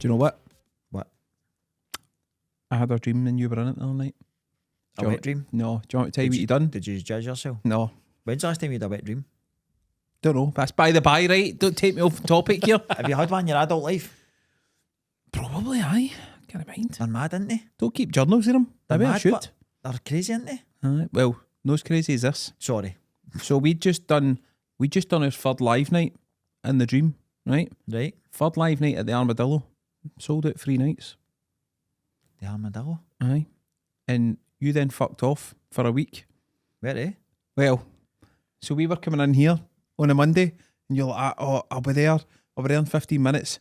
Do you know what? What? I had a dream and you were in it the other night. A wet dream? No. Do you want me to tell you what you done? Did you judge yourself? No. When's the last time you had a wet dream? Don't know. That's by the by, right? Don't take me off topic here. Have you had one in your adult life? Probably, aye. Can't mind. They're mad, aren't they? Don't keep journals of them. Maybe I should. They're crazy, aren't they? Aye. Well, not as crazy as this. Sorry. So we just done our third live night in the dream, right? Right. Third live night at the Armadillo. Sold out 3 nights. The Armadillo? Aye. And you then fucked off for a week. Where, eh? Well, so we were coming in here on a Monday and you're like, oh, I'll be there in 15 minutes.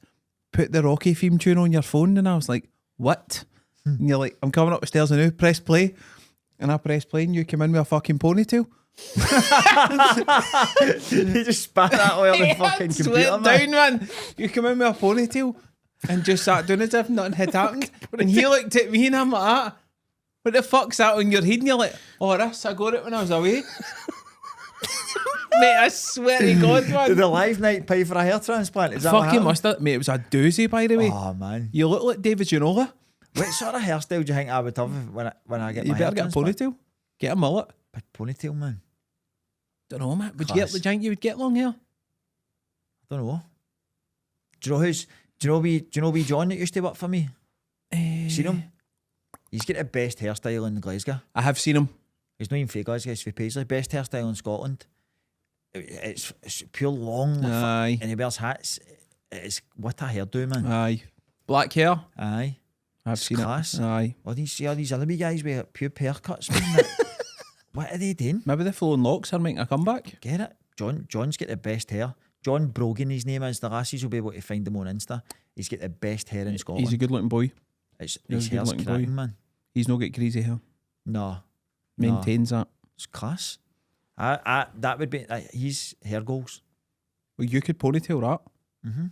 Put the Rocky theme tune on your phone. And I was like, what? And you're like, I'm coming up the stairs now, press play. And I press play and you come in with a fucking ponytail. You just spat that all on the fucking computer, man. You come in with a ponytail and just sat down as if nothing had happened. And he looked at me and I'm like, what the fuck's that on your head? And you're like, oh, this, I got it when I was away. Mate, I swear to God, man. Did the live night pay for a hair transplant? Is that fucking must have, mate, it was a doozy, by the way. Oh, man. You look like David Ginola. What sort of hairstyle do you think I would have when I get You my hair better get a transplant? ponytail. Get a mullet. A ponytail, man. Don't know, man. Would Class. you think you would get long hair? I don't know. Do you know wee John that used to work for me? Seen him? He's got the best hairstyle in Glasgow. I have seen him. He's not even from Glasgow, he's from Paisley. Best hairstyle in Scotland. It's pure long. Aye. And he wears hats. It's what a hairdo, man. Aye. Black hair. Aye. I've It's seen class. it. Aye. All these other wee guys with pure haircuts, man. What are they doing? Maybe the flowing locks are making a comeback. Get it? John's got the best hair. John Brogan, his name is. The lassies will be able to find him on Insta. He's got the best hair in Scotland. He's a good looking boy. His he's a hair's good-looking cracking, boy. man. He's not got crazy hair. No. Maintains that. It's class. That would be his hair goals. Well, you could ponytail that. Mm-hmm.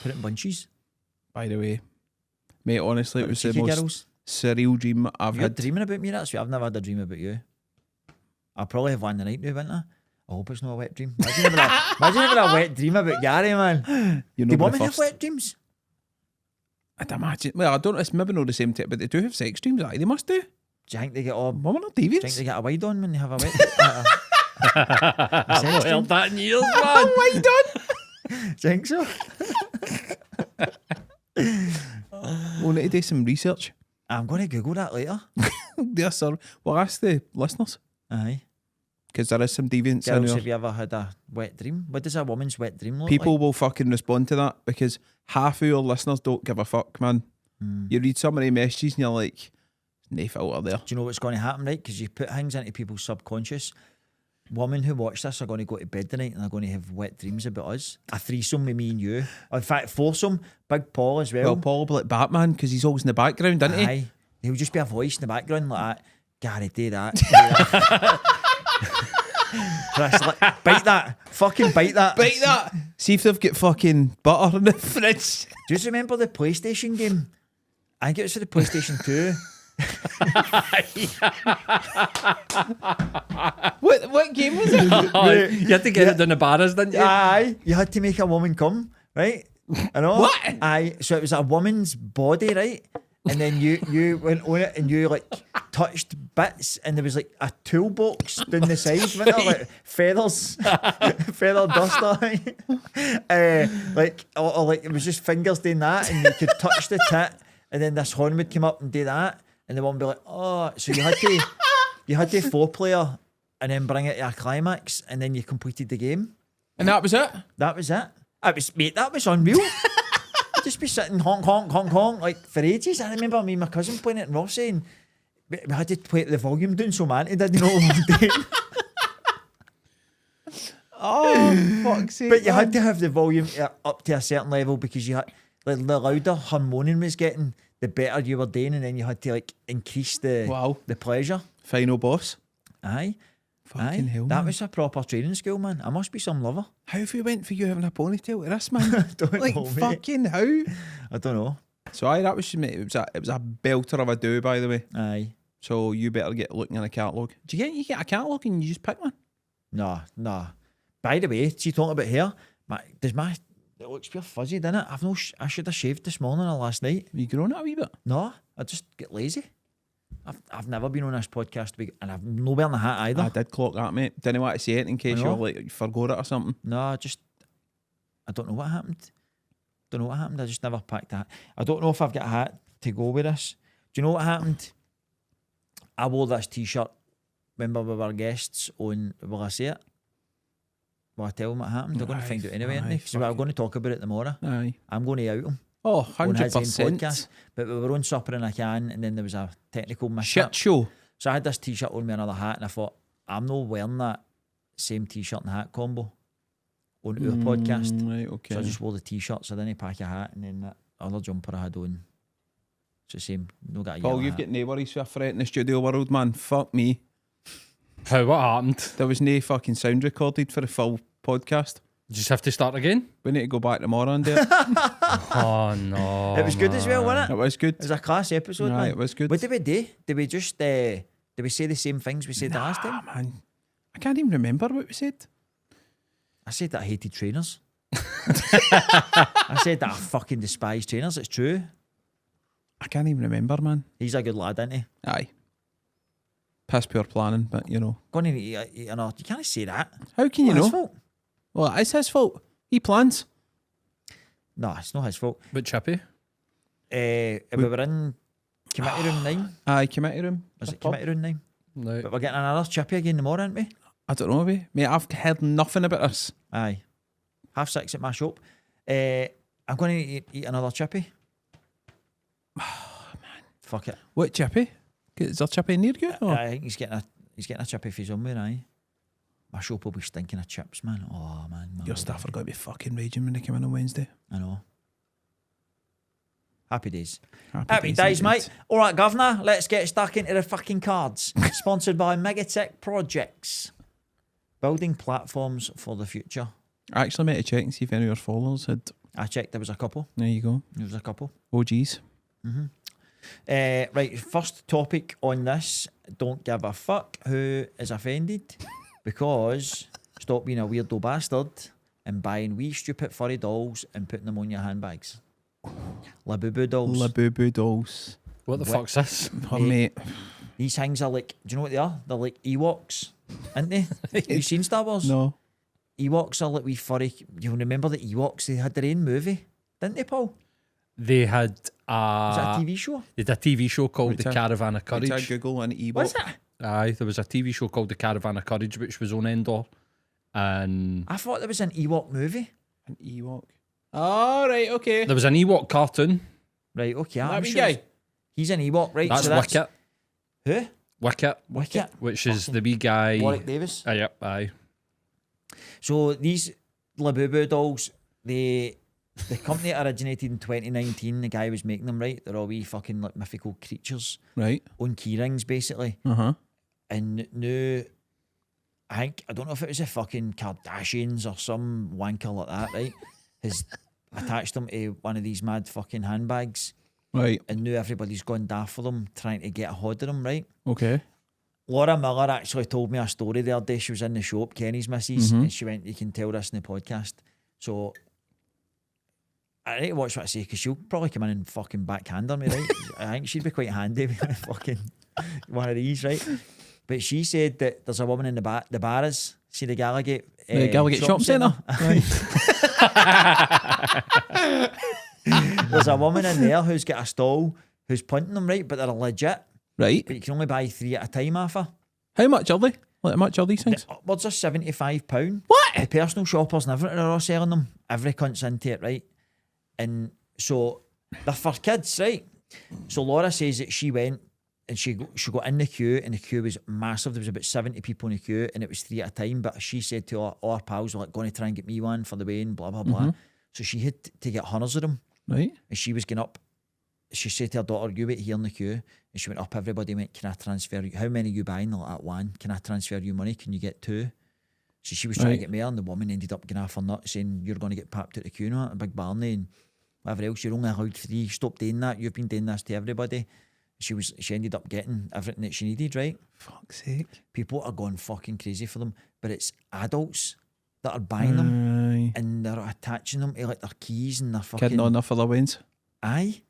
Put it in bunches. By the way, mate, honestly, it was the Cheeky most girls. surreal dream I've You're had. dreaming about me, that's what I've never had a dream about you. I'll probably have one tonight now, won't I? I hope it's not a wet dream. Imagine having a wet dream about Gary, man. You're Do not women the have first. wet dreams? I'd imagine. Well, I don't. It's maybe not the same type, but they do have sex dreams. Aye, they must do. Do you think they get all? Women are Do you think deviants. they get a wide on when they have a wet? I've not heard that in years, man. Oh, why done? Do you think so? We'll need to do some research. I'm going to Google that later. Yes, sir. Well, ask the listeners Aye. because there is some deviants in Girls, there. have you ever had a wet dream? What does a woman's wet dream look People like? will fucking respond to that because half of your listeners don't give a fuck, man. You read so many messages and you're like, no filter there. Do you know what's going to happen, right? Because you put things into people's subconscious. Women who watch this are going to go to bed tonight and they're going to have wet dreams about us. A threesome with me and you. Or in fact, foursome. Big Paul as well. Well, Paul will be like Batman because he's always in the background, isn't he? Aye. He'll just be a voice in the background like that. Gary, do that. Do that. Chris, like, bite that. Fucking bite that. Bite that. See if they've got fucking butter in the fridge. Do you remember the PlayStation game? I think it was for the PlayStation 2. What game was it? Oh, you had to get it down the bars, didn't you? Aye. You had to make a woman come, right? I know. What? Aye. So it was a woman's body, right? And then you went on it and you like touched bits and there was like a toolbox down the side, wasn't there? Like feathers, feather duster. Like or like it was just fingers doing that and you could touch the tit and then this horn would come up and do that and the one would be like, oh, so you had to foreplay her and then bring it to a climax and then you completed the game. And that was it? That was it. That was unreal. I'd just be sitting honk, honk, honk, honk, like for ages. I remember me and my cousin playing it in Rossi and we had to play the volume down so man, he didn't know what we were doing. Oh, fuck's sake. But you had to have the volume up to a certain level because you had, like, the louder her moaning was getting, the better you were doing, and then you had to like increase the pleasure. Final boss. Aye. Fucking hell, That man. was a proper training school, man. I must be some lover. How have you went for you having a ponytail to this, man? Don't like, know, mate. fucking how? I don't know. So, aye, that was, mate, it was a belter of a do, by the way. Aye. So, you better get looking in a catalogue. Do you get a catalogue and you just pick one? No. By the way, see, talking about hair, It looks pure fuzzy, doesn't it? I should have shaved this morning or last night. You grown it a wee bit? No, I just get lazy. I've never been on this podcast and I've no wearing a hat either. I did clock that, mate. Didn't want to say it in case I you know. like you forgot it or something. No, I don't know what happened. I just never packed a hat. I don't know if I've got a hat to go with this. Do you know what happened? I wore this t-shirt. Remember we were guests on, will I say it? Will I tell them what happened? They're going to find out anyway, aren't they? Because I'm going to talk about it tomorrow. Aye. I'm going to out them. Oh, On his own 100%. podcast. But we were on supper in a can and then there was a technical mishap. Shit show. So I had this t-shirt on me, another hat, and I thought, I'm not wearing that same t-shirt and hat combo on our podcast. Right, okay. So I just wore the t-shirt, so I didn't pack a hat, and then that other jumper I had on. It's the same. No got a Paul, yellow you've hat. got no worries for a threat in the studio world, man. Fuck me. How, what happened? There was no fucking sound recorded for the full podcast. Just have to start again? We need to go back tomorrow and do it. Oh, no. It was good as well, wasn't It it? was good. It was a class episode, Aye, man. it was good. What did we do? Did we just did we say the same things we said the last time? Man, I can't even remember what we said. I said that I hated trainers. I said that I fucking despise trainers. It's true. I can't even remember, man. He's a good lad, isn't he? Aye. Piss poor planning, but you know. Going to eat, you can't say that. How can you Not know? his fault. Well, it's his fault. He plans. No, it's not his fault. But Chippy? We were in committee room 9. Aye, committee room. Was The it pub. committee room 9? No. But we're getting another chippy again tomorrow, aren't we? I don't know, mate. I've heard nothing about this. Aye. 6:30 at my shop. I'm going to eat another chippy. Oh, man. Fuck it. What chippy? Is there chippy near you? Or? I think he's getting a chippy for somewhere, aye. My shop will be stinking of chips, man. Oh, man. Your staff are going to be fucking raging when they come in on Wednesday. I know. Happy days. Happy Days, mate. All right, Governor, let's get stuck into the fucking cards. Sponsored by Megatech Projects. Building platforms for the future. I actually made a check and see if any of your followers had. I checked, there was a couple. There you go. There was a couple. OGs. Right, first topic on this. Don't give a fuck who is offended, because stop being a weirdo bastard and buying wee stupid furry dolls and putting them on your handbags. Labubu dolls. Labubu dolls. What the fuck's this? Oh, mate. These things are like, do you know what they are? They're like Ewoks, aren't they? Have you seen Star Wars? No. Ewoks are like wee furry. You remember the Ewoks? They had their own movie, didn't they, Paul? They had Was that a TV show? they had a TV show called Right, The sir. Caravan of Could I Courage. Google an Ewok? What's that? Aye, there was a TV show called The Caravan of Courage, which was on Endor. And I thought there was an Ewok movie. An Ewok. Oh, right, okay. there was an Ewok cartoon. Right, okay. That I'm wee sure guy. he's an Ewok, right? That's so Wicket. Who? Wicket, Wicket. which is the wee guy. Warwick Davis. Yep, aye. So these Labubu dolls, the company originated in 2019. The guy was making them, right? They're all wee fucking like mythical creatures Right. on key rings, basically. Uh-huh. And now, I don't know if it was the fucking Kardashians or some wanker like that, right? Has attached them to one of these mad fucking handbags. Right. And now everybody's gone daft for them, trying to get a hold of them, right? Okay. Laura Miller actually told me a story the other day. She was in the shop, Kenny's missus, and she went, you can tell this in the podcast. So I need to watch what I say, because she'll probably come in and fucking backhander me, right? I think she'd be quite handy with fucking one of these, right? But she said that there's a woman in the bars, see the Gallagher The Gallagher Shopping Centre. There's a woman in there who's got a stall who's punting them, right? But they're legit. Right. But you can only buy 3 at a time off her. How much are they? Like, how much are these things? Upwards of £75. What? The personal shoppers and everything are all selling them. Every cunt's into it, right? So they're for kids, right? So Laura says that she went and she got in the queue, and the queue was massive. There was about 70 people in the queue, and it was 3 at a time. But she said to all her pals were like, going to try and get me one for the wedding, blah, blah, blah. So she had to get hundreds of them. Right. And she was going up. She said to her daughter, you wait here in the queue. And she went up, everybody went, can I transfer you? How many are you buying? They're like, at 1. Can I transfer you money? Can you get 2? So she was trying to get more, and the woman ended up getting off her nut, saying, you're going to get papped out the queue now, a big Barney, and whatever else. You're only allowed 3. Stop doing that. You've been doing this to everybody. She ended up getting everything that she needed, right? Fuck's sake. People are going fucking crazy for them, but it's adults that are buying them. Aye. and they're attaching them to like their keys and their fucking... Kidding on for the wins. Aye.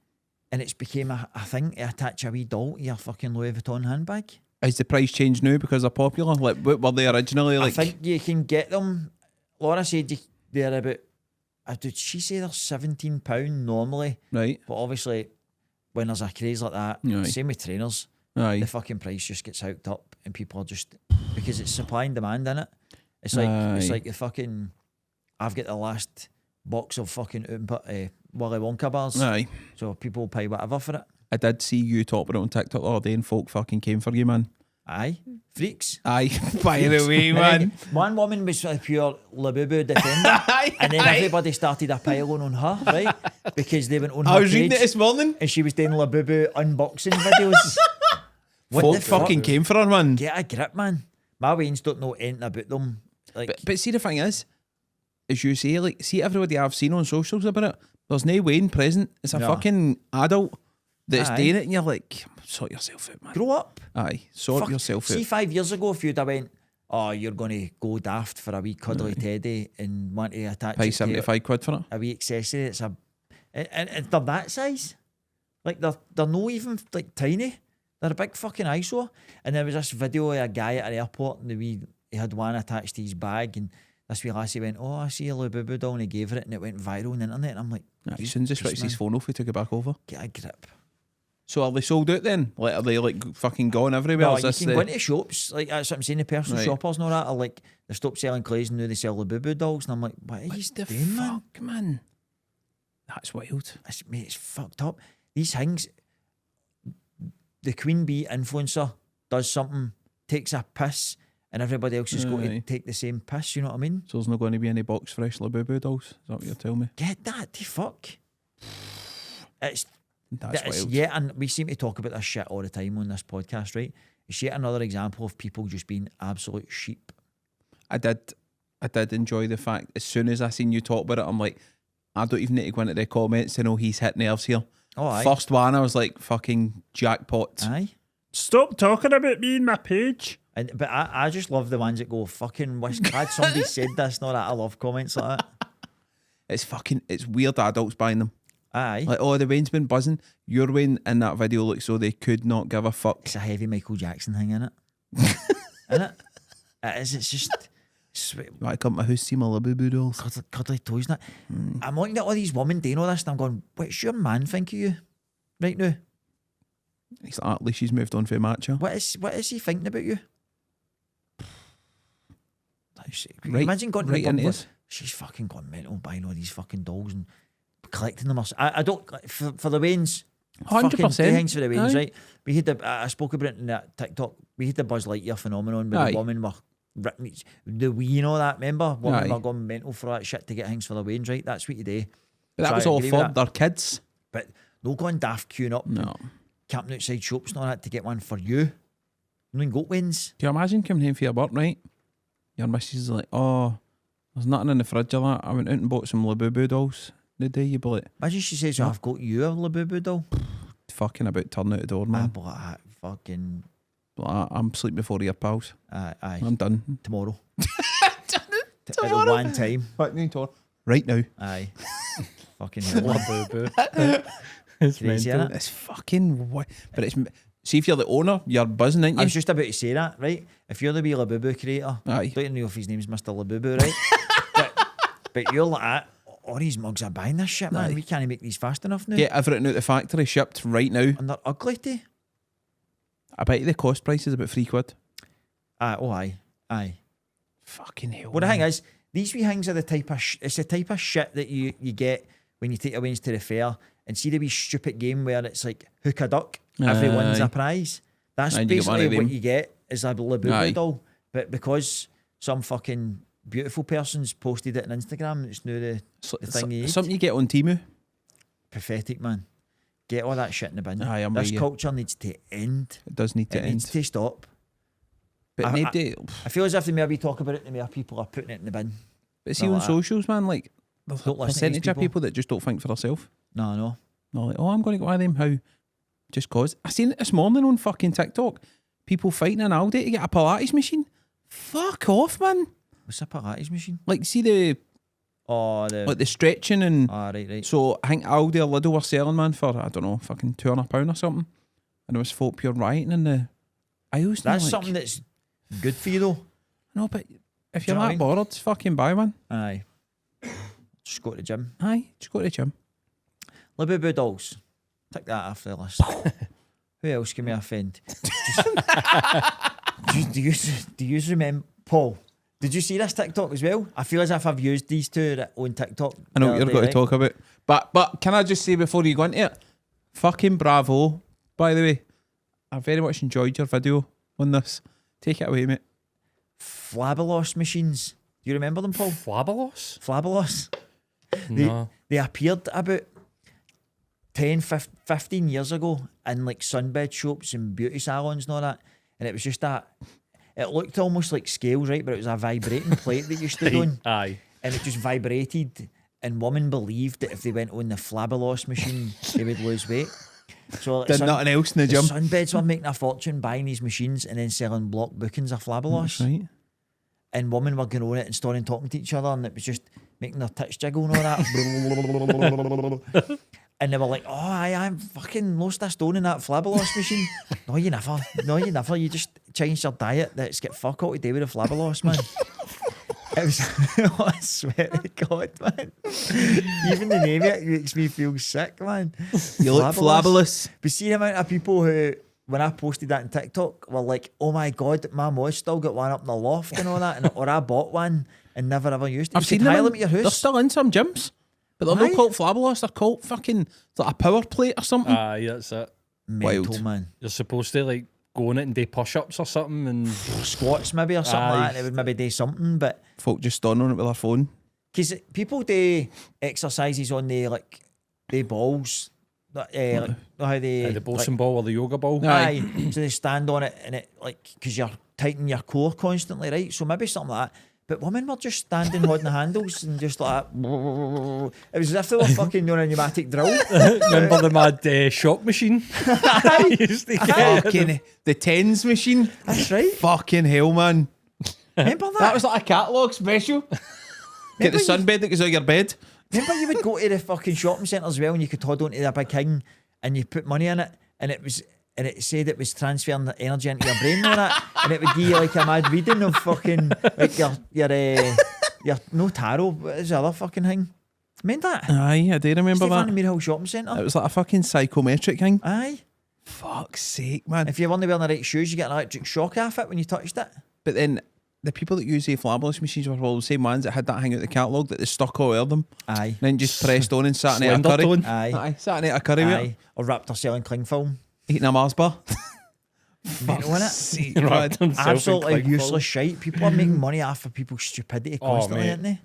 And it's became a thing to attach a wee doll to your fucking Louis Vuitton handbag. Has the price changed now because they're popular? Like, what were they originally like? I think you can get them. Laura said they're about... Did she say they're £17 normally? Right. But obviously, when there's a craze like that, Aye. same with trainers, Aye. the fucking price just gets hiked up and people are just... Because it's supply and demand, innit? It's Aye. like the fucking... I've got the last box of fucking Willy Wonka bars. Aye. So people will pay whatever for it. I did see you talk about it on TikTok the other day and folk fucking came for you, man. Aye. Freaks. Aye. By the way, And man. then one woman was a pure Labubu defender. Aye. And then Aye. everybody started a pile on her, right? Because they went on I her was reading page it this morning. and she was doing Labubu unboxing videos. What Folk the fuck? fucking came for her, man. Get a grip, man. My wains don't know anything about them. Like, But see, the thing is, as you say, like, see everybody I've seen on socials about it, there's no Wayne present. It's a No. fucking adult that's Aye. doing it, and you're like, sort yourself out, man. grow up. Aye, sort Fuck. yourself See, out. 5 years ago, if you'd have went, oh, you're going to go daft for a wee cuddly teddy and want to attach Pay it to 75 quid for it. a wee accessory, it's a... And they're that size. Like, they're not even, like, tiny. They're a big fucking eyesore. And there was this video of a guy at an airport and he had one attached to his bag and this wee lassie went, oh, I see a Labubu doll, and he gave her it and it went viral on the internet. And I'm like, Aye, as soon as he switched his phone off, he took it back over. get a grip. So are they sold out then? Like, are they like fucking gone everywhere? No, Is you this can the- go into shops, like that's what I'm saying, the personal Right. shoppers and all that are like, they stopped selling clays and now they sell Labubu dolls. And I'm like, what are you What the doing, man? fuck, man? That's wild. Mate, it's fucked up. These things, the Queen Bee influencer does something, takes a piss, and everybody else is going to Aye. take the same piss, you know what I mean? So there's not going to be any box fresh Labubu dolls? Is that what you're telling me? Get that, the fuck. It's That's wild. yet, and we seem to talk about this shit all the time on this podcast, right? It's yet another example of people just being absolute sheep. I did enjoy the fact, as soon as I seen you talk about it, I'm like, I don't even need to go into the comments to know he's hit nerves here. Oh, aye. First one, I was like, fucking jackpot. Aye. Stop talking about me and my page. But I just love the ones that go, fucking, glad somebody said this and all that. I love comments like that. It's weird adults buying them. Aye. Like, oh, the Wayne's been buzzing. Your Wayne in that video looks so they could not give a fuck. It's a heavy Michael Jackson thing, innit? Innit? It is, it's just... I come to my house, see my Labubu dolls. cuddly toys and that. I'm looking at all these women doing all this and I'm going, what's your man think of you right now? He's like, at least she's moved on for a matcha. What is he thinking about you? Right- Imagine going to right the pub into going, us. she's fucking gone mental buying all these fucking dolls and collecting them. I don't, for the Waynes, 100%. fucking things for the Waynes, Aye. right? We had I spoke about it in that TikTok, we had the Buzz Lightyear phenomenon where Aye. the women were ripping the Wii and all that, remember? Women Aye. were going mental for that shit to get things for the Waynes, right? That's what you do. But that So was I all agree with for that. their kids. But no going daft queuing up, No. camping outside shops and all that to get one for you. No goat wins. Do you imagine coming home for your work, right? Your missus is like, oh, there's nothing in the fridge of that. I went out and bought some Labubu dolls the day. You'd be like, Imagine she says, I've got you a Labubu doll. fucking about turning out the door, I man. bought that fucking Like, I'm sleeping before your pals. aye I'm done. tomorrow. At the one time. Right now. Aye. Fucking hell. Labubu. It's Crazy, mental. innit? It's fucking... But it's... See, if you're the owner, you're buzzing, ain't I you? was just about to say that, right? If you're the wee Labubu creator, Aye. don't even know if his name's Mr. Labubu, right? but you're like that. All these mugs are buying this shit, man. Aye. We can't make these fast enough now. Get everything out the factory, shipped right now. And they're ugly too. I bet you the cost price is about £3. Aye. Fucking hell. Well, the man. thing is, these wee things are the type of it's the type of shit that you get when you take your wings to the fair and see the wee stupid game where it's like hook a duck, every wins Aye. a prize. That's And you get one basically of what them. you get is a Labubu Aye. doll. But because some fucking beautiful person's posted it on Instagram, it's now the thing you need. Something you get on Temu. Pathetic, man. Get all that shit in the bin. Aye, I'm this with you. culture needs to end. It does need to It end. needs to stop. But I- nobody... I feel as if the more we talk about it, the more people are putting it in the bin. But see, Not on like that. socials, man, like, there's a Don't listen to these percentage of people. people that just don't think for themselves. No. They're like, oh, I'm going to go with them. How? Just cause. I seen it this morning on fucking TikTok. People fighting in Aldi to get a Pilates machine. Fuck off, man. What's a Pilates machine? Like, see the Oh, like the stretching and. right. So I think Aldi or Lidl were selling, man, for I don't know, fucking £200 or something, and there was folk pure rioting in the aisles. That's like, something that's good for you though. No, but if Do you're you know what I that mean? bothered, fucking buy one. Aye. Just go to the gym. Aye, just go to the gym. Labubu dolls. Take that off the list. Who else can we offend? Do you remember, Paul? Did you see this TikTok as well? I feel as if I've used these two on TikTok. I know the what you're other going day, to talk about. But can I just say before you go into it, fucking bravo, by the way. I very much enjoyed your video on this. Take it away, mate. Flabelos machines. Do you remember them, Paul? Flabelos? Flabelos. No. They appeared about 10, 15 years ago in like sunbed shops and beauty salons and all that. And it was just that, it looked almost like scales, right? But it was a vibrating plate that you stood on. Aye. And it just vibrated. And women believed that if they went on the Flabelos machine, they would lose weight. So Did nothing else in the gym. sunbeds were making a fortune buying these machines and then selling block bookings of Flabelos. That's right. And women were going on it and starting talking to each other, and it was just making their tits jiggle and all that. And they were like, "Oh, I'm fucking lost a stone in that Flabelos machine." No, you never. No, you never. You just changed your diet. That's got fuck all to do with the Flabelos, man. It was. Oh, I swear to God, man. Even the name of it makes me feel sick, man. You look flabulous. But see the amount of people who, when I posted that on TikTok, were like, "Oh my God, my mom's still got one up in the loft and all that," and, or I bought one and never ever used it. I've You seen could hire them. them at your They're house. still in some gyms, but they're Aye. not called Flabelos. They're called fucking like a power plate or something. Aye, that's it. Mental, wild. man. You're supposed to like go on it and do push-ups or something, and Squats maybe or something Aye. like that. They would maybe do something, but Folk just stand on it with their phone. because people do exercises on the balls. Like how they the Bolson ball or the yoga ball. Aye. So they stand on it and it like because you're tightening your core constantly, right? So maybe something like that. But women were just standing holding the handles and just like that. It was as if they were fucking doing a pneumatic drill. Remember the mad shock machine? I used to get Fucking the tens machine. That's right. Fucking hell, man. Remember that? That was like a catalogue special. Get the sunbed that goes out your bed. Remember you would go to the fucking shopping centre as well and you could hold onto the big thing and you put money in it and it said it was transferring the energy into your brain and all that, and it would give you like a mad reading of fucking like your no tarot, what is the other fucking thing? Remember that? Aye, I do remember Stefan that. Mill Shopping Centre. It was like a fucking psychometric thing. Aye. Fuck's sake, man. If you weren't wearing the right shoes, you get an electric shock off it when you touched it. But then the people that use the Flabelos machines were all the same ones that had that hang out the catalogue that they stuck all over them. Aye. And then just pressed on and sat in a Slender curry. tone. Aye. Sat in a curry with it, Aye. Or Raptor selling cling film. eating a Mars bar. Mental, innit? Sake, Wrapped man. himself in Absolutely cling useless film. shite. People are making money off of people's stupidity constantly, mate. aren't they?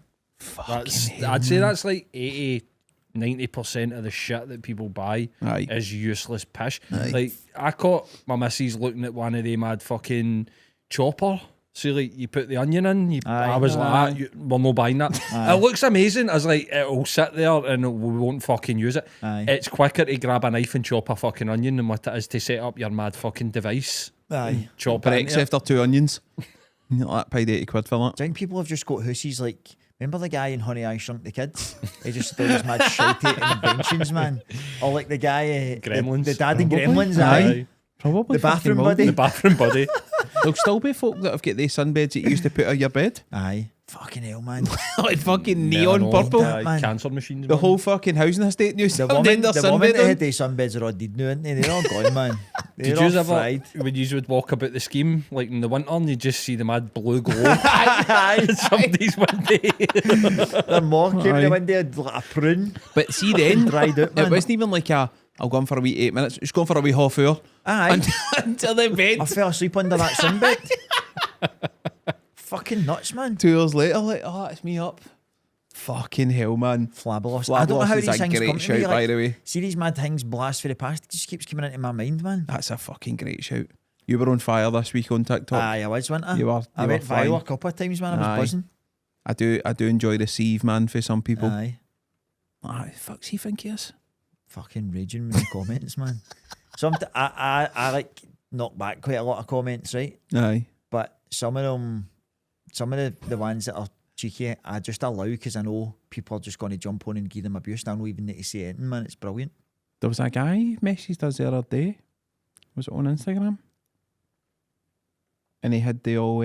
That's, I'd say that's like 80-90% of the shit that people buy Aye. is useless pish. Aye. Like, I caught my missus looking at one of them mad fucking chopper. So, like, you put the onion in. Aye. I was Aye. like, we're not buying that. It looks amazing. I was like, it'll sit there and we won't fucking use it. Aye. It's quicker to grab a knife and chop a fucking onion than what it is to set up your mad fucking device. Aye. Chop But it into it. except after 2 onions. You know, that paid 80 quid for that. I think people have just got hussies like. Remember the guy in Honey I Shrunk the Kids? He just does mad shouting inventions, man. Or like the guy, Gremlins. the dad in Probably. Gremlins, Aye. aye. Probably. The bathroom fucking will buddy. The bathroom buddy. There'll still be folk that have got these sunbeds that you used to put on your bed. Aye. Fucking hell, man. Like fucking neon purple. Aye. man. Cancer machines. The man. whole fucking housing estate used The to woman, end their the woman sunbed that on. had these sunbeds are all dead now, aren't they? They're all gone, man. They're Did all you ever, fried. when you would walk about the scheme, like in the winter, and you just see the mad blue glow Aye. somebody's window? Their mom came Aye. in the window like a prune. But see then, Dried out, it man. wasn't even like I'll go on for a wee 8 minutes. It's going for a wee half hour. Aye. Until the bed. I fell asleep under that sunbed. Fucking nuts, man. 2 hours later, like, oh, that's me up. Fucking hell, man. Flabelos. I don't know how Flabelos is these a things great come to me. shout, by Like, the way. see these mad things blast for the past. It just keeps coming into my mind, man. That's a fucking great shout. You were on fire this week on TikTok. Aye, I was, wasn't I? You were- I you went were fine. viral a couple of times, man. I was Aye. buzzing. I do enjoy the sieve, man, for some people. Aye. Aye, fuck's he think he is? Fucking raging in the comments, man. I like knock back quite a lot of comments, right? Aye. But some of them, some of the ones that are cheeky. I just allow because I know people are just going to jump on and give them abuse. I don't even need to say anything, man. It's brilliant. There was a guy who messaged us the other day. Was it on Instagram? And he had the all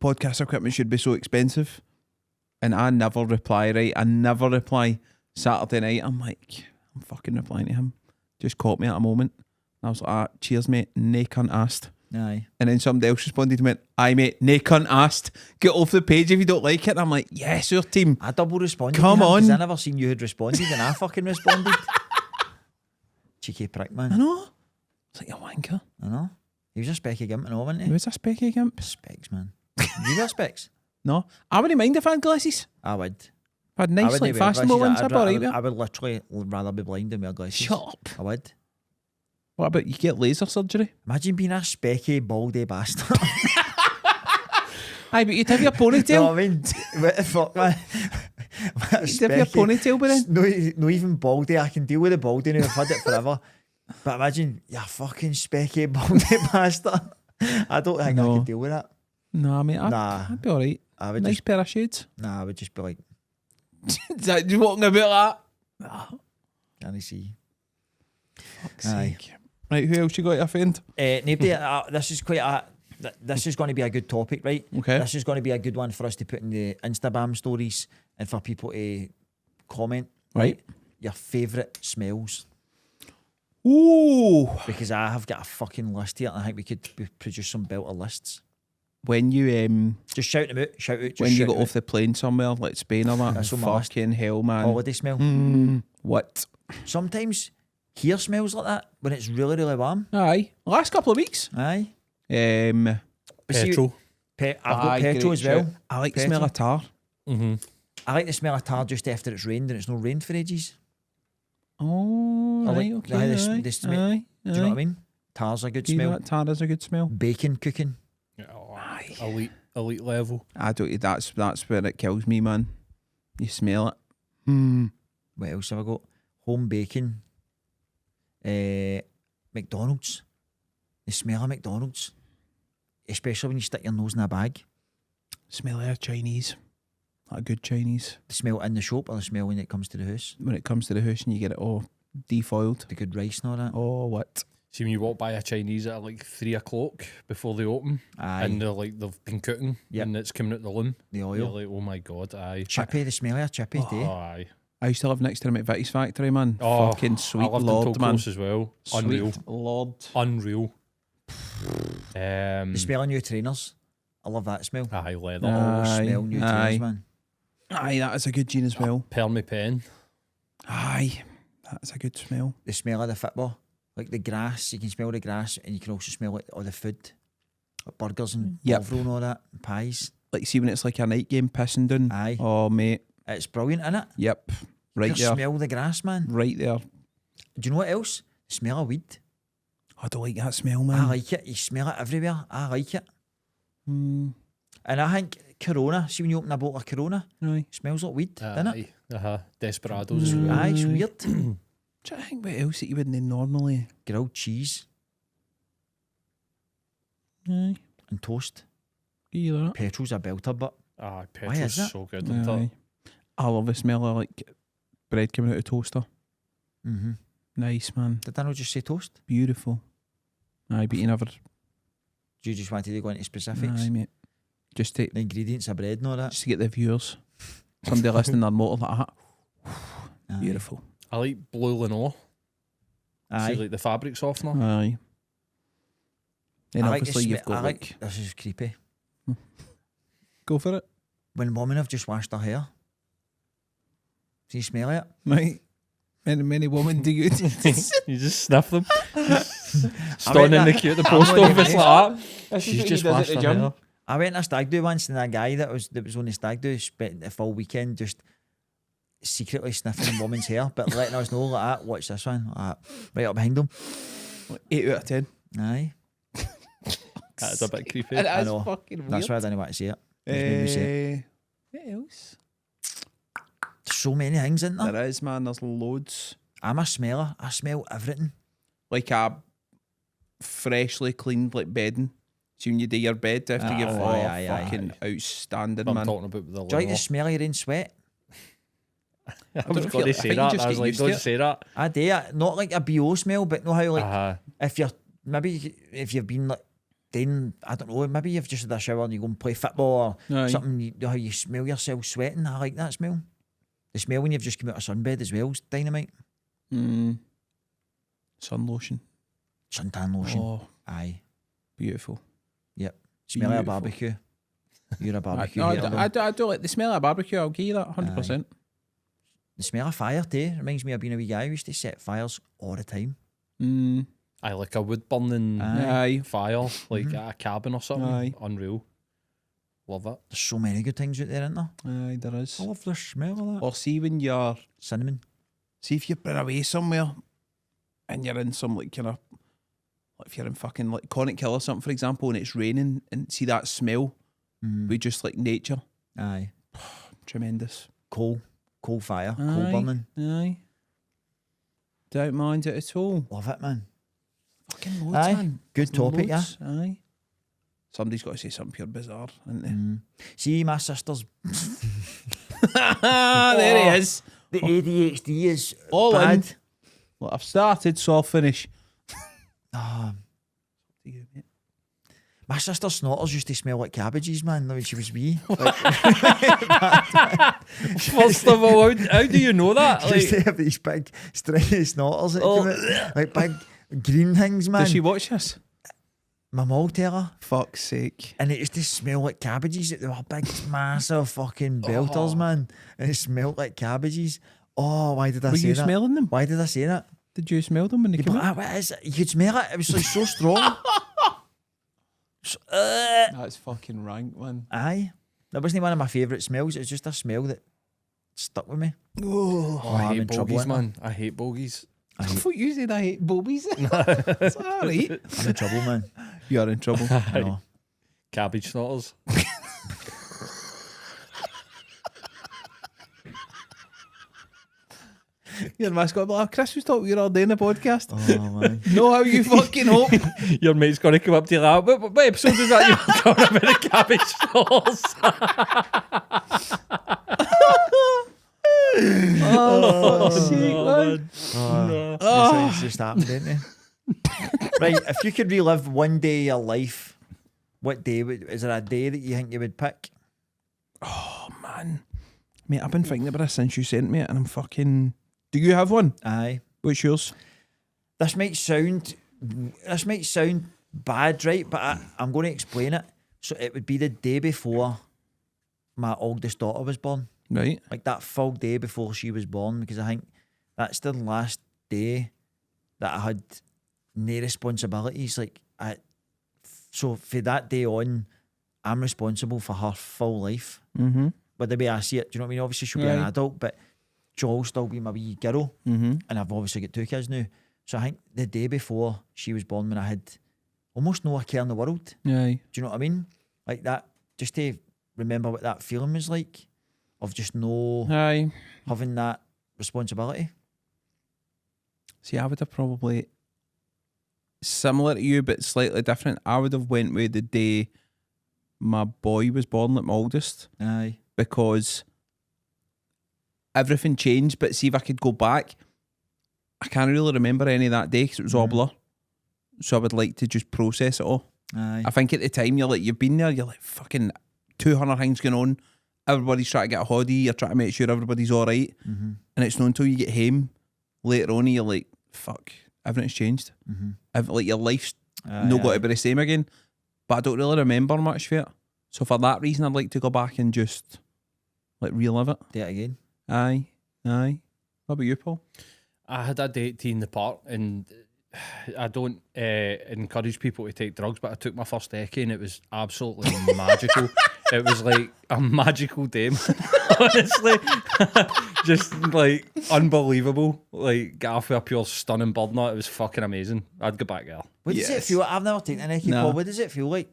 podcast equipment should be so expensive. And I never reply, right? I never reply Saturday night. I'm like, I'm fucking replying to him. Just caught me at a moment. And I was like, cheers, mate. Nae cunt asked. Aye. And then somebody else responded to me, aye, mate, nae cunt asked. Get off the page if you don't like it. And I'm like, yes, your team. I double responded. Come on. I never seen you had responded and I fucking responded. Cheeky prick, man. I know. It's like a wanker. I know. He was a specky gimp and all, wasn't He he? was a specky gimp. Specs, man. You wear specs? No. I wouldn't mind if I had glasses. I would. If I had nice, like, fashionable ones, I'd be alright with it. I would literally rather be blind than wear glasses. Shut up. I would. What about you get laser surgery? Imagine being a specky, baldy bastard. Aye, but you'd have your You know ponytail. what I mean? What the fuck, man? You'd have your ponytail by then. No, even baldy. I can deal with the baldy now. I've had it forever. But imagine, you fucking specky, baldy bastard. I don't think I No. could deal with that. Nah, mate, Nah. I'd be alright. I would Nice just, pair of shades. I would just be like, Is that just walking about that? can I see? Fuck's Aye. sake. Right, who else you got to offend? Nobody, this is quite a. This is going to be a good topic, right? Okay. This is going to be a good one for us to put in the Instagram stories and for people to comment. Right. Your favourite smells. Ooh. Because I have got a fucking list here and I think we could produce some belter lists. When you Just shout them out. Shout out. Just when you shout got them off the plane somewhere, like Spain or that, That's on my list. fucking hell, out. man. Holiday smell. What? Sometimes here smells like that when it's really, really warm. Aye. Last couple of weeks. Aye. Um, But see, Petrol. I've got aye, petrol great as well. shout. I like the Petrol. smell of tar. Mm-hmm. I like the smell of tar just after it's rained and it's not rained for ages. Oh, I right, like- okay. aye, Aye, this aye, smell- Do you know what I aye. mean? Tar's a good Do you know smell. what tar is a good smell? Bacon cooking. Elite level. I don't. That's where it kills me, man. You smell it. What else have I got? Home bacon. McDonald's. The smell of McDonald's. Especially when you stick your nose in a bag. Smell of Chinese. Like a good Chinese. The smell in the shop or the smell when it comes to the house. When it comes to the house and you get it all defoiled. The good rice and all that. Oh, what? See, when you walk by a Chinese at like 3 o'clock before they open, Aye. and they're like, they've been cooking, Yep. and it's coming out the loom. The You're oil. like, oh my god, aye. Chippy, the smell of a chippy Oh, day. aye. I used to live next to the McVitie's factory, man. Oh, Fucking I sweet loved lord, Until man. Close as well. Unreal. Sweet lord. Unreal. The smell of new trainers. I love that smell. Aye, leather. Aye, Smell new aye. trainers, man. Aye, that is a good gene as well. Permy pen. Aye, that's a good smell. The smell of the football. Like the grass. You can smell the grass and you can also smell like all the food. Like burgers and Yep. Bovril and all that. And pies. Like, see when it's like a night game pissing down. Aye. Oh, mate. It's brilliant, isn't it? Yep. Right You there. smell the grass, man. Right there. Do you know what else? The smell of weed. I don't like that smell, man. I like it. You smell it everywhere. I like it. Mm, And I think Corona, see when you open a bottle of Corona, aye. it smells like weed, doesn't it? Aye. Desperados as well. Aye, it's weird. Trying to think what else that you wouldn't normally. Grilled cheese Aye. and toast. Either that. Petrol's a belter, but Aye, is petrol's it? so good. Isn't Aye. it? I love the smell of like bread coming out of toaster. mm-hmm. Nice, man. Did I not just say toast? Beautiful. Aye, but you never. Do you just wanted to go into specifics? Aye, mate. Just to The ingredients of bread and all that. just to get the viewers. Somebody listening their motor like that. Aye. Beautiful. I like Blue Lenore. Aye. See, like the fabric softener. Aye. Then I like the obviously you've smell. got I like like. This is creepy. go for it. When women have just washed their hair. Do you smell it? Right. Many women do good. You just sniff them. I Standing in went the that- queue at the I'm post not even office like that. She's She's just washed her hair. I went on a stag do once and a guy that was on the stag do spent the full weekend just secretly sniffing a woman's hair, but letting us know like that, watch this one, like that, right up behind him. 8 out of 10. Aye. That's a bit creepy. It I is know. fucking weird. That's why I didn't want to say it. It just made me say it. What else? There's so many things in there. There is, man. There's loads. I'm a smeller. I smell everything. Like a freshly cleaned like bedding See when you do your bed after you've aye. fucking outstanding, I'm man. talking about the Do you like the limo. smell of your own sweat? I don't was know if going you- to I say think you that. just I was get like, used to don't it. say that. I do it. Not like a BO smell, but know how like if you're maybe if you've been like then I don't know, maybe you've just had a shower and you go and play football or Aye. something, you know how you smell yourself sweating. I like that smell. The smell when you've just come out of sunbed as well is dynamite. Sun lotion. Suntan lotion. Oh, Aye. beautiful. Yep. Smell of a Beautiful. barbecue. You're a barbecue I, hater, though. I do like the smell of barbecue. I'll give you that 100%. The smell of fire too reminds me of being a wee guy who used to set fires all the time. I like a wood burning Aye. fire, like at a cabin or something. Aye. Unreal. Love it. There's so many good things out there, isn't there? Aye, there is. I love the smell of that. Or see when you're, Cinnamon. see if you've been away somewhere and you're in some like kind of, like if you're in fucking like Conic Hill or something, for example, and it's raining and see that smell with just like nature. Aye. Tremendous. Coal fire. Coal Aye. burning. Aye. Don't mind it at all. Love it, man. Fucking loads, Aye. man. Good topic, Loads. Aye. Somebody's got to say something pure bizarre, isn't they? See, my sister's There he is. the ADHD is All bad. in. Well, I've started, so I'll finish. Ah, To you, mate. my sister's snotters used to smell like cabbages, man, when she was wee. Like, First of all, how do you know that? she used Like, to have these big stringy snotters that Oh. come out, like big green things, man. Does she watch this? My mum will tell her. Fuck's sake. And it used to smell like cabbages. They were big, massive fucking belters, man. And it smelled like cabbages. Oh, why did I Were say you that? smelling them? Why did I say that? Did you smell them when they Yeah, came but, out? what is it? You could smell it. It was like so strong. That's fucking rank, man. Aye. That wasn't one of my favourite smells. It was just a smell that stuck with me. Oh, I I'm hate in trouble, bogies, ain't I? man. I hate bogies. I thought you said I hate boobies. It's all right. I'm in trouble, man. You are in trouble. I know. Cabbage snotters. Your mask got like, Chris was talking you're all day in the podcast. Oh, man. Know how you fucking hope. Your mate's going to come up to you like, what episode is that you're talking about the cabbage snotters? Oh, fuck's sake, man. Oh, these things just happened, didn't they? Right, if you could relive one day of your life, what day is there a day that you think you would pick? Oh, man. Mate, I've been thinking about this since you sent me it and I'm fucking... Do you have one? Aye. What's yours? This might sound bad, right? But I'm going to explain it. So it would be the day before my oldest daughter was born. Right. Like that full day before she was born, because I think that's the last day that I had no responsibilities. Like so for that day on, I'm responsible for her full life. Mm-hmm. But the way I see it, do you know what I mean? Obviously she'll be an Right. adult, but she'll still be my wee girl. Mm-hmm. And I've obviously got 2 kids now. So I think the day before she was born, when I had almost no care in the world, Aye. do you know what I mean? Like that, just to remember what that feeling was like, of just Aye. having that responsibility. See, I would have probably similar to you, but slightly different. I would have went with the day my boy was born, like my oldest, Aye. because everything changed. But see, if I could go back, I can't really remember any of that day because it was all blur. So I would like to just process it all. Aye. I think at the time you've been there, you're like fucking 200 things going on. Everybody's trying to get a hottie. You're trying to make sure everybody's all right. Mm-hmm. And it's not until you get home later on, you're like, fuck, everything's changed. Mm-hmm. Like your life's Aye, not got aye. to be the same again. But I don't really remember much of it. So for that reason, I'd like to go back and just like relive it. Do it again. Aye. What about you, Paul? I had a date in the park, and I don't encourage people to take drugs, but I took my first Eckie and it was absolutely magical. It was like a magical day, man. Honestly. Just like unbelievable. Like get off with a pure stunning bird knot. It was fucking amazing. I'd go back there. What does it Yes. feel like? I've never taken an Eckie, No. Paul. What does it feel like?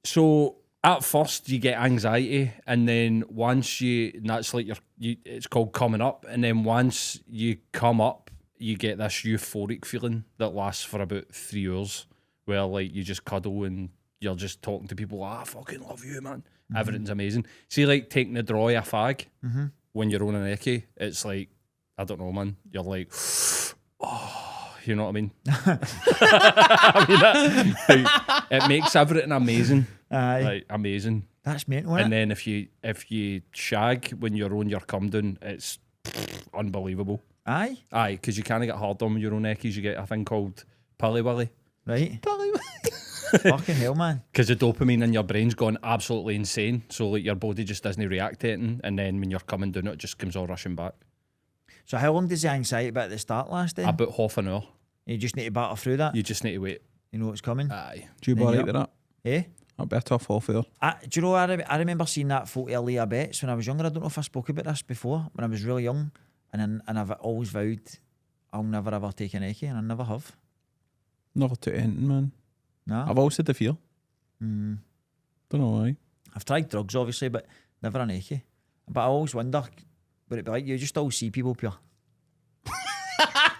So at first you get anxiety, and then once and that's like it's called coming up, and then once you come up, you get this euphoric feeling that lasts for about 3 hours, where like you just cuddle and you're just talking to people. I fucking love you, man. Everything's amazing. See, like taking the draw of a fag when you're on an eckie, it's like, I don't know, man. You're like, oh, you know what I mean? It makes everything amazing. Aye. Like amazing. That's mental, And isn't it? then if you shag when you're on your cum down, it's unbelievable. Aye. Aye, because you can't get hard on with your own eckies. You get a thing called pilly willy. Right. Fucking hell, man. Because the dopamine in your brain's gone absolutely insane. So like your body just doesn't react to it, and then when you're coming down, it just comes all rushing back. So how long does the anxiety bit at the start last then? About half an hour. You just need to battle through that. You just need to wait. You know what's coming. Aye. Do you Then bother you're with that? Eh? I'll bet off half hour. Do you know, I remember seeing that photo of Leah Betts when I was younger. I don't know if I spoke about this before, when I was really young. And I've always vowed I'll never ever take an eckie, and I never have. Never took anything, man. No. I've always had the fear. Don't know why. I've tried drugs, obviously, but never an eckie. But I always wonder, would it be like you just all see people pure?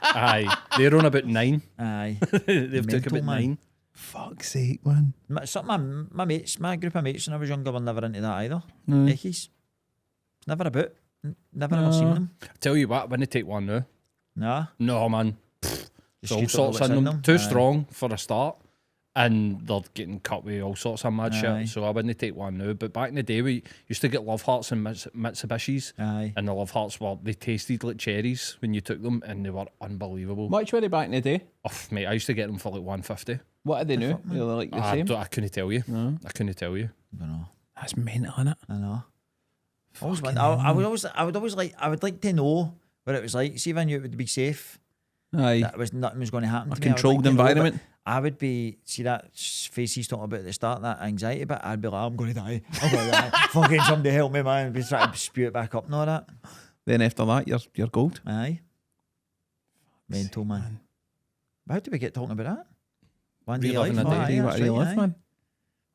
Aye. They're on about 9. Aye. They've took Mental, about man. 9. Fuck's sake, man. My mates, my group of mates when I was younger were never into that either. No. Eckies. Never about. Never ever seen them. Tell you what, when they take one now. Nah. No, man. Just There's all you don't know sorts what's in them. Too Aye. strong for a start. And they're getting cut with all sorts of mad Aye. shit. So I wouldn't take one now. But back in the day, we used to get Love Hearts and Mitsubishis. Aye. And the Love Hearts they tasted like cherries when you took them, and they were unbelievable. Much were they back in the day? Oh, mate, I used to get them for like 150. What are they now? They're like the same? I couldn't tell you. No. I couldn't tell you. I don't know. That's mental, innit? I know. I would like to know what it was like. See if I knew it would be safe. Aye. That nothing was going to happen A to me. I would controlled like to know, but environment. I would be, see that face he's talking about at the start, that anxiety bit, I'd be like, I'm going to die. I'm going to die. Fucking somebody help me, man. Be trying to spew it back up and all that. Then after that, you're gold. Aye. Mental, man. But how did we get talking about that? One day Reliving life. a day. Aye, What that's do you right, live, aye. man?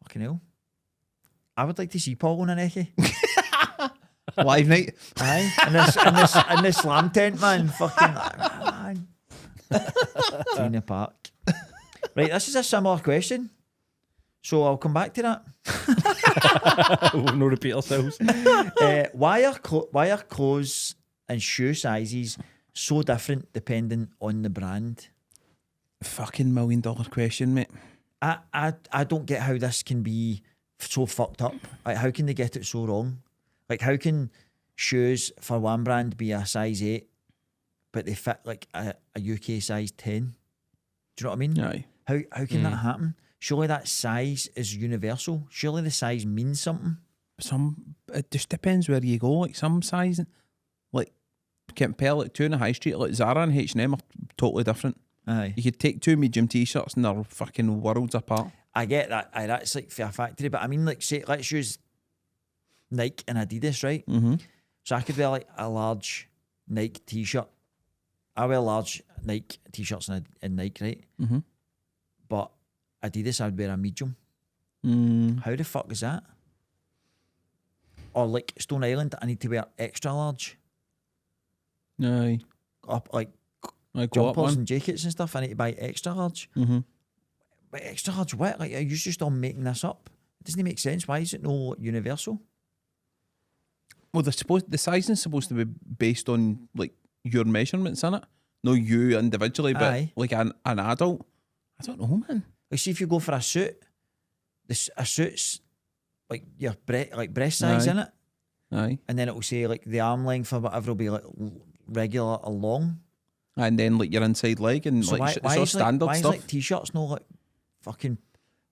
Fucking hell. I would like to see Paul on an eckie. Live night. Aye. In this slam tent, man. Fucking, man. Tina Park. Right, this is a similar question. So I'll come back to that. We'll not repeat ourselves. Why are clothes and shoe sizes so different depending on the brand? Fucking $1 million question, mate. I don't get how this can be so fucked up. Like, how can they get it so wrong? Like, how can shoes for one brand be a size 8, but they fit like a UK size 10? Do you know what I mean? Aye. How can that happen? Surely that size is universal. Surely the size means something. It just depends where you go. Like some sizing, like compare like two in the high street, like Zara and H&M are totally different. Aye. You could take two medium t-shirts and they're fucking worlds apart. I get that. Aye, that's like for a factory, but I mean, like, say, let's use Nike and Adidas, right? Mm-hmm. So I could wear like a large Nike t-shirt. I wear large Nike t-shirts in Nike, right? Mm-hmm. But Adidas, I'd wear a medium. How the fuck is that? Or like Stone Island, I need to wear extra large. Aye. Up like I go up jumpers one. and jackets and stuff. I need to buy extra large. Mm-hmm. But extra large what? Like, are you just all making this up? It doesn't make sense. Why is it no universal? Well, the sizing's supposed to be based on like your measurements in it, no you individually, but Aye. like an adult. I don't know, man. Like, see if you go for a suit, a suit's like your breast size Aye. in it, Aye. and then it will say like the arm length or whatever will be like regular or long. And then like your inside leg and So like why it's all is standard why stuff. is like t-shirts no like fucking?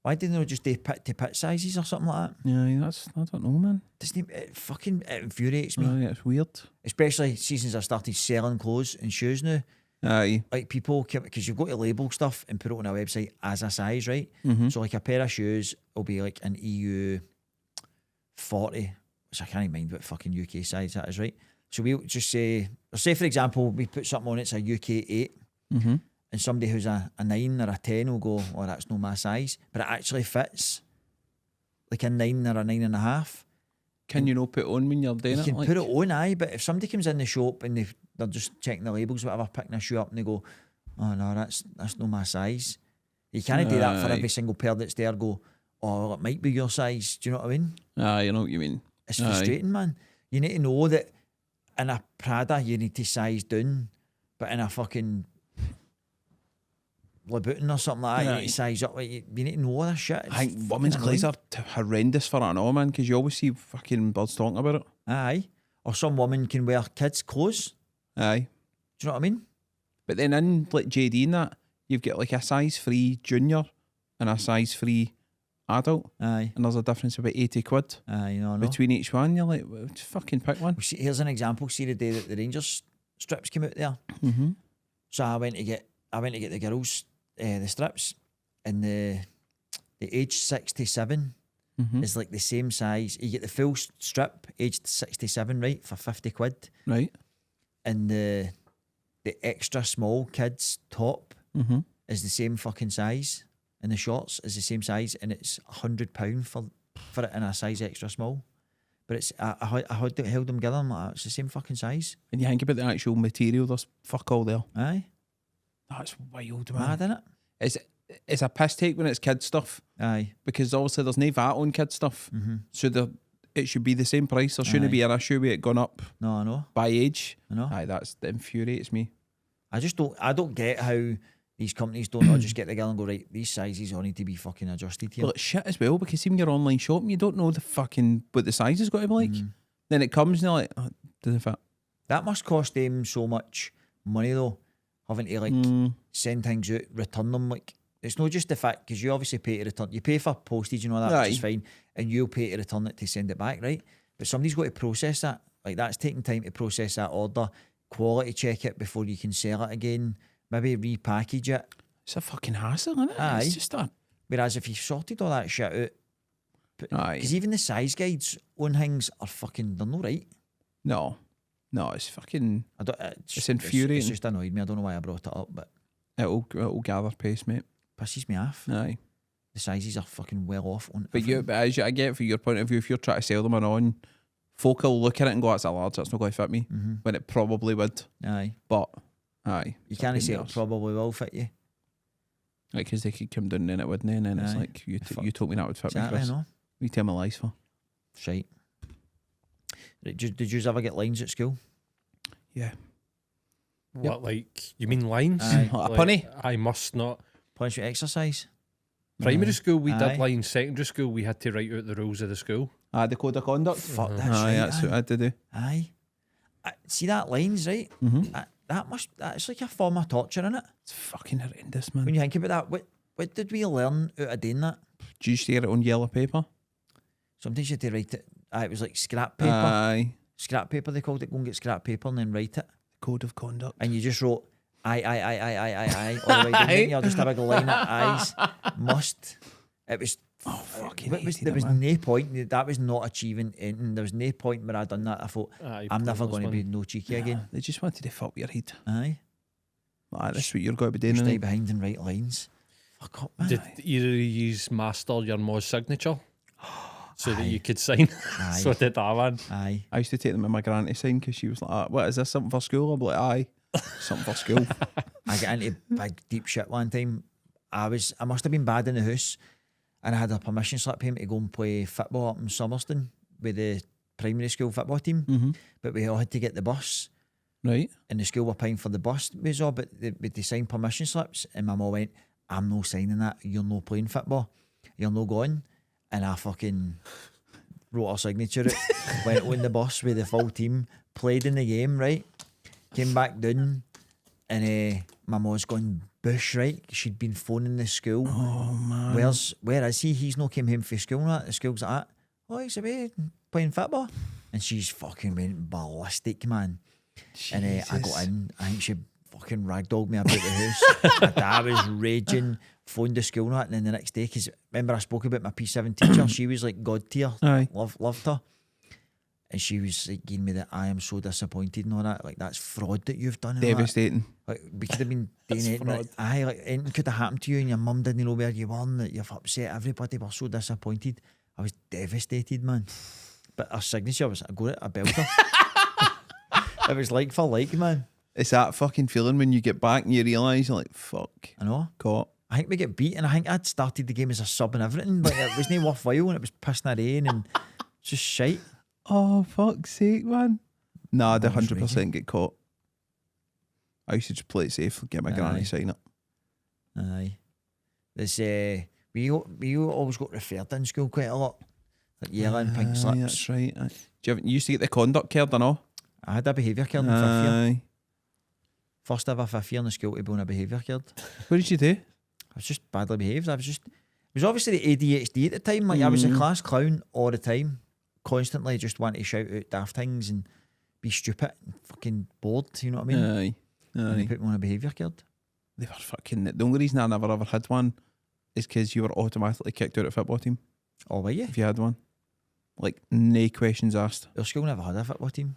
Why didn't they just do pit to pit sizes or something like that? Yeah, I don't know, man. It infuriates me, Aye, it's weird. especially since I started selling clothes and shoes now. Aye. Like people, because you've got to label stuff and put it on a website as a size, right? Mm-hmm. So like a pair of shoes will be like an EU 40, which I can't mind what fucking UK size that is, right? So we'll just say for example, we put something on, it's a UK 8, Mm-hmm. and somebody who's a 9 or a 10 will go, oh, that's not my size, but it actually fits like a 9 or a 9.5. Can you not put on when you're doing You it? can like? put it on, aye, but if somebody comes in the shop and they're just checking the labels, whatever, picking a shoe up and they go, oh no, that's not my size, You can't do that for every single pair that's there. Go, oh, well, it might be your size. Do you know what I mean? You know what you mean. It's frustrating, man. You need to know that in a Prada you need to size down, but in a fucking Labubu or something like that, you need to size up. You need to know all this shit. I think women's clothes are horrendous for it and all, man, because you always see fucking birds talking about it. Aye. Or some woman can wear kids' clothes. Aye. Do you know what I mean? But then in like JD and that, you've got like a size 3 junior and a size 3 adult. Aye. And there's a difference of about 80 quid Aye, you know. between each one. You're like, well, just fucking pick one. Well, see, here's an example. See the day that the Rangers strips came out there. Mm-hmm. So I went to get the girls the strips, and the age 67 is like the same size. You get the full strip, aged 67, right, for 50 quid. Right. And the extra small kids top is the same fucking size, and the shorts is the same size, and it's £100 for it in a size extra small. But it's I held them together. I'm like, it's the same fucking size. And you think about the actual material, there's fuck all there. Aye, That's wild, man. mad, innit? It's a piss take when it's kid stuff, Aye, because obviously there's no VAT on kid stuff, so it should be the same price. There shouldn't Aye. be an issue with it gone up no, I know, by age. I know. Aye, that infuriates me. I don't get how these companies don't all just get together and go, right, these sizes all need to be fucking adjusted here. Well, it's shit as well, because even your online shopping, you don't know what the size has got to be like. Then it comes and you're like, oh, doesn't fit. That must cost them so much money though, having to like send things out, return them. Like, it's not just the fact, because you obviously pay to return, you pay for postage and all that, which is fine, and you'll pay to return it to send it back, right? But somebody's got to process that. Like, that's taking time to process that order, quality check it before you can sell it again, maybe repackage it. It's a fucking hassle, isn't it? Aye. It's just a... Whereas if you sorted all that shit out, Aye. because even the size guides on things are fucking, they're not right. No, it's fucking... I don't, It's infuriating. It's just annoyed me. I don't know why I brought it up, but It'll gather pace, mate. pisses me off. Aye. The sizes are fucking well off on But I get from your point of view, if you're trying to sell them on, folk will look at it and go, that's a large, that's not going to fit me. When it probably would. Aye. But, aye. You can't say it probably will fit you. Like, because they could come down and it wouldn't, and then it's Aye. like, you told me that would fit Exactly, me, I Chris. know. We tell my lies for. Shite. Did you ever get lines at school? Yeah. What, like, you mean lines? Aye. A Like, punny? I must not. Punishment exercise? Primary school, we Aye. did lines. Secondary school, we had to write out the rules of the school. The code of conduct. Fuck, that's Aye, right. that's what I had to do. Aye. See that lines, right? That's like a form of torture, innit? It's fucking horrendous, man. When you think about that, what did we learn out of doing that? Do you share it on yellow paper? Sometimes you had to write it. It was like scrap paper. Aye. Scrap paper, they called it. Go and get scrap paper and then write it. Code of conduct. And you just wrote I, all the way down. You're just a big line of eyes. Must. It was. Oh, fucking There hated it, was man. no point. That was not achieving anything. There was no point where I done that. I thought, Aye, I'm never pointless, going to be man. no cheeky again. They just wanted to fuck with your head. Aye. Aye, that's what you're going to be doing. Stay innit? behind and write lines. Fuck up, man. Did either of you master your Mo's signature so that you could sign? Aye. So did I, man. Aye. I used to take them in my granny to sign because she was like, what is this, something for school? I'm like, aye, something for school. I got into big deep shit one time. I must have been bad in the house, and I had a permission slip him to go and play football up in Summerston with the primary school football team. But we all had to get the bus, Right? and the school were paying for the bus was all, but they signed permission slips, and my mum went, I'm no signing that. You're no playing football. You're no going. And I fucking wrote a signature out, went on the bus with the full team, played in the game, right? Came back down, and my mum's gone bush, right? She'd been phoning the school. Oh, man. Where is he? He's not came home from school and that. The school's like that. Oh, he's away playing football. And she's fucking went ballistic, man. And I got in. I think she fucking ragdolled me about the house. My dad was raging, phoned the school and that. And then the next day, because remember I spoke about my P7 teacher, she was like God tier. Aye. Loved her. And she was like giving me that I am so disappointed and all that. Like, that's fraud that you've done. And all that. Devastating. Like, we could have been doing anything. Like, anything could have happened to you and your mum didn't know where you were and that you've upset everybody. Were so disappointed. I was devastated, man. But her signature was, I got it, I belted her. It was like for like, man. It's that fucking feeling when you get back and you realise you're like, fuck, I know. caught. I think we get beat, and I think I'd started the game as a sub and everything. Like, it wasn't worthwhile, and it was pissing rain, and just shite. Oh, fuck's sake, man. Nah, I'd I was 100% get caught. I used to just play it safe, get my granny Aye. sign it. Aye. There's we always got referred in school quite a lot. Like yellow and pink Aye, slips. that's right. Aye. You used to get the conduct card or no? I had a behaviour card in 5th year. Aye. First ever 5th year in the school to be on a behaviour card. What did you do? I was just badly behaved. It was obviously the ADHD at the time. Like, I was a class clown all the time. Constantly just wanting to shout out daft things and be stupid and fucking bored, you know what I mean? Aye. And they Aye. put me on a behaviour card. They were fucking... The only reason I never ever had one is because you were automatically kicked out of football team Oh, were you? if you had one. Like, no questions asked. Your school never had a football team?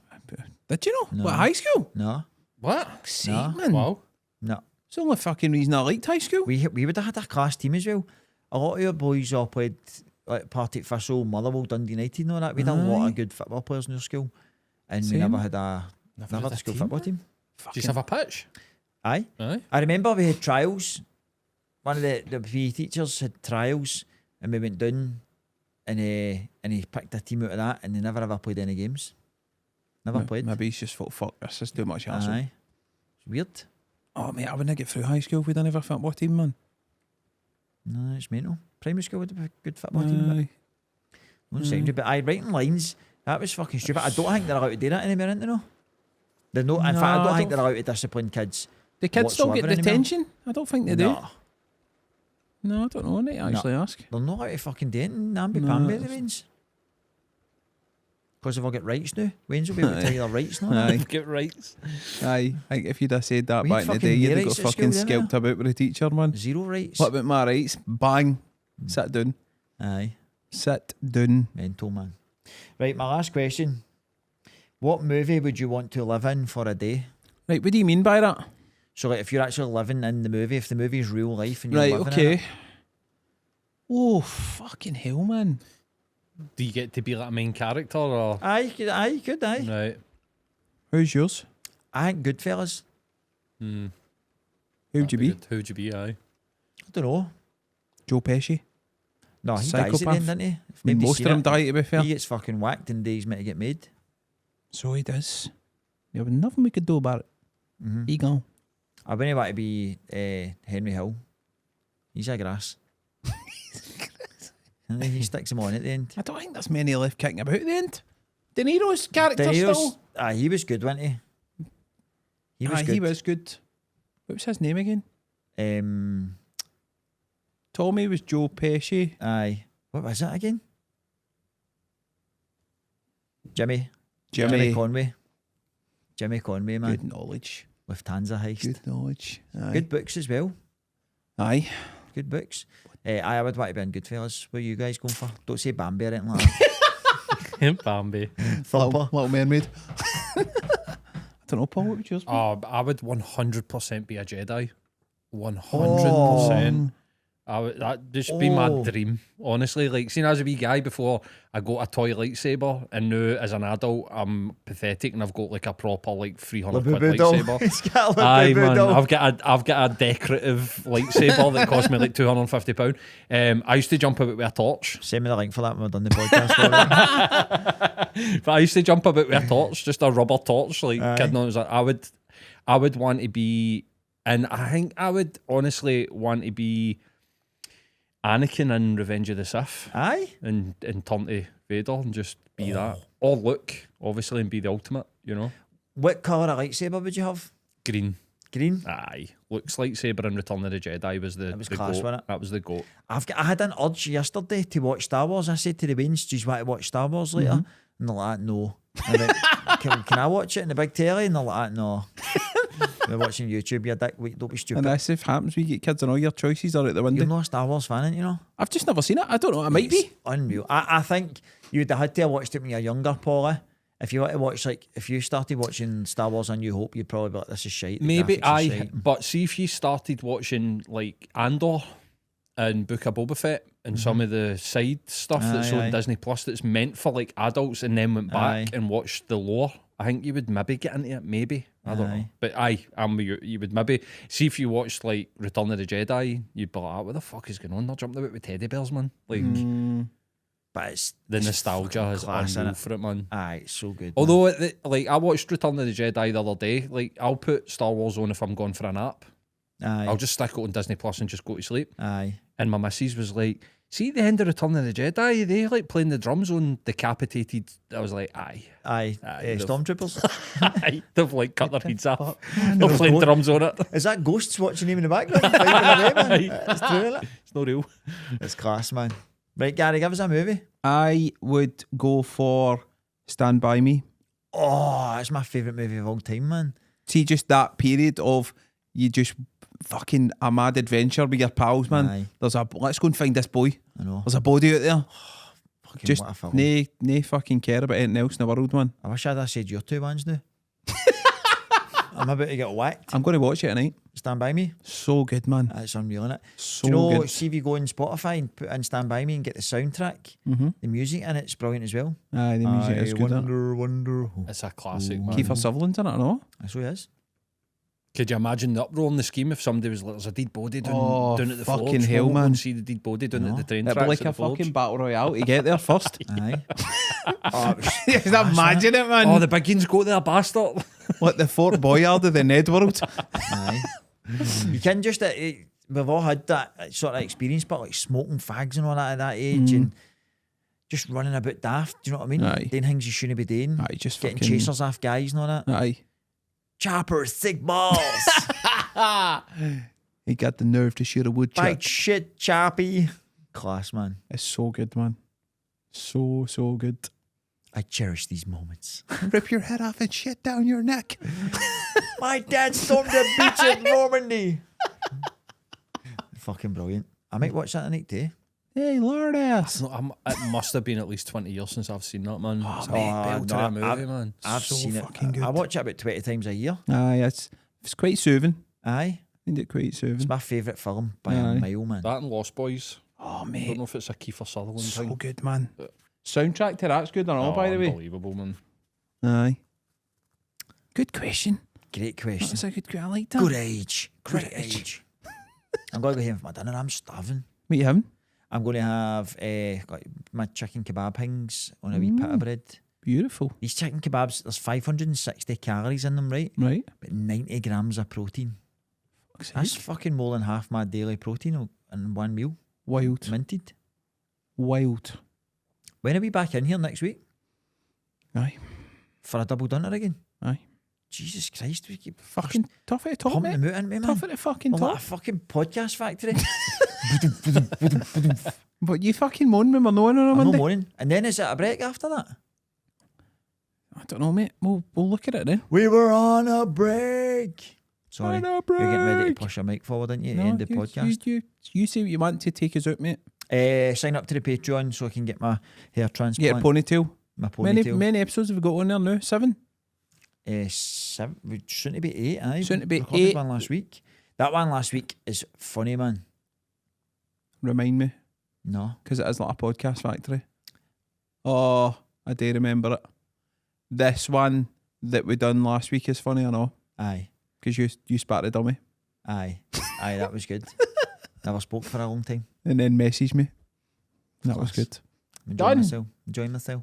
Did you know? No. What, high school? No. What? Sake, No. man. Wow. No. It's the only fucking reason I liked high school. We would have had a class team as well. A lot of your boys all played like Partick Thistle, Motherwell, Dundee United and all that. We had a lot Aye. of good football players in your school. And Same. we never had a had a school team, football man. team. Do you have a pitch? Aye. Aye. I remember we had trials. One of the PE teachers had trials and we went down and he picked a team out of that and they never ever played any games. Never played. Maybe he's just thought, fuck, this is too much hassle. Aye. It's weird. Oh, mate, I wouldn't get through high school if we didn't have a football team, man. No, it's mental. Primary school would have been a good football team. But Aye. won't sound you, but writing lines, that was fucking stupid. I don't think they're allowed to do that anymore, aren't they? No? They're not, in No, fact, I I don't think don't- they're allowed to discipline kids. The kids still get whatsoever anymore. detention? I don't think they do. No, No, I don't know. I need to actually ask. they're not allowed to fucking do anything. Namby No, pamby, the it's- Waynes. Because they've all got rights now. Waynes will be able to tell you their rights now. Aye. Get rights. Aye. I think if you'd have said that We back had in the fucking day, you'd no have got rights at fucking school, didn't scalped about with a teacher, man. Zero rights. What about my rights? Bang. Sit down. Aye. Sit down. Mental, man. Right, my last question. What movie would you want to live in for a day? Right, what do you mean by that? So, like, if you're actually living in the movie, if the movie is real life and you're Right, living in okay. it. Oh, fucking hell, man. Do you get to be like a main character or? Aye, you could, aye. Right. Who's yours? I think Goodfellas. Hmm. Who'd you be? Who'd you be? Aye. I don't know. Joe Pesci? No, he dies at the Psychopath. end, doesn't he? If I mean, nobody's most seen of them it, die, to be fair. He gets fucking whacked and days meant to get made. So he does. There was nothing we could do about it. Mm-hmm. He gone. I wouldn't want to be Henry Hill. He's a grass. And then he sticks him on at the end. I don't think there's many left kicking about at the end. De Niro's character De Niro's- still. he was good, wasn't he? He was good. He was good. What was his name again? Tommy was Joe Pesci. Aye. What was it again? Jimmy Jimmy. Conway. Jimmy Conway, man. Good knowledge. Lufthansa heist. Good knowledge. Aye. Good books as well. Aye. Good books. I would want to be in Goodfellas. What are you guys going for? Don't say Bambi or anything like that. Bambi. Thumper. Little Mermaid. I don't know, Paul. What would yours be? Oh, I would 100% be a Jedi. 100%. That'd just be my Oh. dream, honestly. Like, seeing as a wee guy before, I got a toy lightsaber, and now as an adult, I'm pathetic, and I've got like a proper like 300 quid Labubu doll. lightsaber. He's got a Aye, Labubu man, doll. I've got a decorative lightsaber that cost me like £250. I used to jump about with a torch, Send me the link for that when we're done the podcast. already. but I used to jump about with a torch, just a rubber torch, like Aye. kidding on. It was like, I would want to be, and I think I would honestly want to be Anakin in Revenge of the Sith. Aye. And turn to Vader and just be that. Or Luke, obviously, and be the ultimate, you know. What colour of lightsaber would you have? Green. Green. Aye. Luke's lightsaber in Return of the Jedi was the was the class, goat. wasn't it? That was the goat. I had an urge yesterday to watch Star Wars. I said to the Waynes, do you want to watch Star Wars later? And they're like, no. I went, can I watch it in the big telly? And they're like, no. We're watching YouTube, you dick. Wait, don't be stupid. And this if happens, we get kids and all your choices are out the window. You're not a Star Wars fan, ain't you know? I've just never seen it. I don't know. I might be. Unreal. I think you'd have had to have watched it when you're younger, Paula. If you want to watch, like, if you started watching Star Wars A New Hope, you'd probably be like, this is shite. The Maybe graphics are I, shite. but see if you started watching like Andor and Book of Boba Fett and some of the side stuff that's Aye, on aye. Disney Plus that's meant for like adults and then went back Aye. and watched the lore, I think you would maybe get into it, maybe. I don't know. But I'm with you. You would maybe see if you watched like Return of the Jedi, you'd be like, what the fuck is going on? They're jumping about with teddy bears, man. Like, But it's the nostalgia is class, unreal innit? for it, man. Aye, it's so good. Although, like, I watched Return of the Jedi the other day. Like, I'll put Star Wars on if I'm going for a nap. Aye. I'll just stick it on Disney Plus and just go to sleep. Aye. And my missus was like, see the end of Return of the Jedi, they like playing the drums on Decapitated. I was like, aye. Stormtroopers. Aye. They've like cut their heads off. They're playing drums on it. Is that ghosts watching him in the background? Away, man? It's true, isn't it? It's not real. It's class, man. Right, Gary, give us a movie. I would go for Stand By Me. Oh, it's my favourite movie of all time, man. See, just that period of you just fucking a mad adventure with your pals, man. Aye. Let's go and find this boy. I know. There's a body out there. Fucking Just what a film. nay fucking care about anything else in the world, man. I wish I'd have said your two ones now. I'm about to get whacked. I'm going to watch it tonight. Stand By Me. So good, man. That's unreal, innit? So Do you know, good. see if you go on Spotify and put in Stand By Me and get the soundtrack, the music in it's brilliant as well. Aye, the music is good. Wonder. It's a classic, man. Kiefer Sutherland's in it, I know. That's what it is. Could you imagine the uproar in the scheme if somebody was like, there's a dead body down at the fucking Forks, hell, we'll go man. and see the dead body down at the train It'd be tracks like at a the Forge. fucking battle royale to get there first. Aye. Just imagine it, man. Oh, the biggins go there, bastard. Like the Fort Boyard of the Ned world. Aye. You can just, we've all had that sort of experience, but like smoking fags and all that at that age and just running about daft, do you know what I mean? Aye. Doing things you shouldn't be doing. Aye, just getting fucking chasers off guys and all that. Aye. Chopper, thick balls. He got the nerve to shoot a woodchuck. Bite shit, choppy. Class, man. It's so good, man. So good. I cherish these moments. Rip your head off and shit down your neck. My dad stormed the beach at Normandy. Fucking brilliant. I might watch that tonight too. Hey, Lord ass. It must have been at least 20 years since I've seen that, man. It's a no, belter of a movie, man. I've So seen it. fucking good. I watch it about 20 times a year. Aye, it's quite soothing. Aye. I find it quite It's soothing. my favourite film by a Aye. mile, man. That and Lost Boys. Oh, I don't mate. know if it's a Kiefer Sutherland So thing. good, man. Soundtrack to that's good and all, by the way. Unbelievable, man. Aye. Good question. Great question. That's a good question. I like that. Good age. Great Good age. age. I'm going to go home for my dinner. I'm starving. What you having? I'm going to have got my chicken kebab things on a wee pita bread. Beautiful. These chicken kebabs, there's 560 calories in them, right? Right. But 90 grams of protein. That's fucking more than half my daily protein in one meal. Wild. Minted. Wild. When are we back in here next week? Aye. For a double dinner again? Aye. Jesus Christ, we keep Fucking tough at the top, pumping mate. them out into me, man. Tough at the fucking I'm like a top. fucking podcast factory. But you fucking moan when we're knowing on a I'm no Monday. moaning. And then is it a break after that? I don't know, mate. We'll look at it then. We were on a break. Sorry, On a you're getting ready to break. push your mic forward, aren't you? End the podcast. You say what you want to take us out, mate. Sign up to the Patreon so I can get my hair Get a transplant. ponytail. My Many ponytail. episodes have we got on there now? 7? 7. We shouldn't be 8. Aye. Shouldn't it be Recorded 8? one last week. That one last week is funny, man. Remind me, No. because it is like a podcast factory. Oh, I do remember it. This one that we done last week is funny, I know, Aye. because you spat the dummy Aye. Aye, that was good. Never spoke for a long time. and then messaged me. That was Class. good. Enjoying Done. myself. Enjoying myself.